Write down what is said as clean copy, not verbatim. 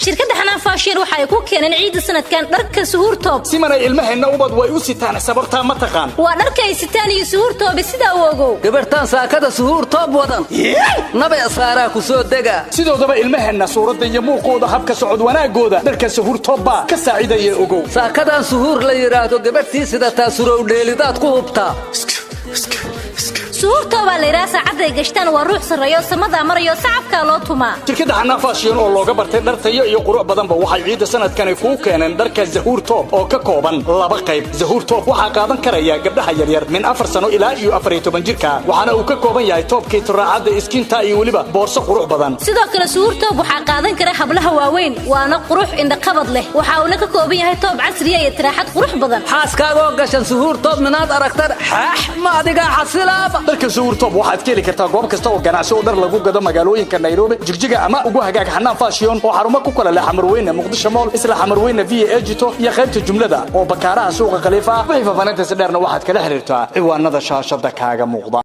shirkadda Xanaan Fashion waxay ku keeneen ciid sanadkan dharka suhuur toob simana ilmaheena ubad way u sitaan sababta ma taqaan waa dharka ay sitaan iyo suhuur toob sida ogow gabartan saakada suhuur toob wadan nabi asaaraa ku soo dega sidoodaba ilmaheena suurada iyo muuqooda habka socod wanaagooda dharka suhuur toob ka saacidaya ogow saakadan suhuur la yiraahdo gabartii sida taasurow dheelidaad ku hubta suhuur toob la yiraahdo saacada gashtaan waa ruux sareeyo samada marayo sacabka loo tuma shirkadda Xanaan Fashion oo looga bartay dhartayo iyo qurux badanba waxay ciid sanadkan ku keeneen dharka suhuur toob oo ka kooban laba qayb suhuur toob waxa qaadan karaya gabdhaha yar yar min 4 sano ilaa iyo 14 jirka waxaana uu ka kooban yahay toobkii turaacada iskinta iyo waliba boorso qurux badan sidoo kale suhuur toob waxa qaadan kara hablaha waaweyn waana qurux indha qabad leh waxa uu ka kooban yahay toob casri ah iyo tiraaxad qurux badan xaaskaaga gashan suhuur toob minaad aragtan ma adiga xasilaaba dharka suhuur toob waxaad ka heli kartaa goob kasta oo ganacsi oo dhar lagu gado magaalooyinka Nairobi Jigjiga ama ugu hagaag Xanaan Fashion oo xarumo ku kala leh Xamarweyne Muqdisho Mall isla Xamarweyne VA Ejito iyo qaybta jumlada oo bakaaraha suuqa Khalifa wixii faafaynta si dheerna waxaad kala xiriirtaa ciwaanada shaashada kaaga muuqda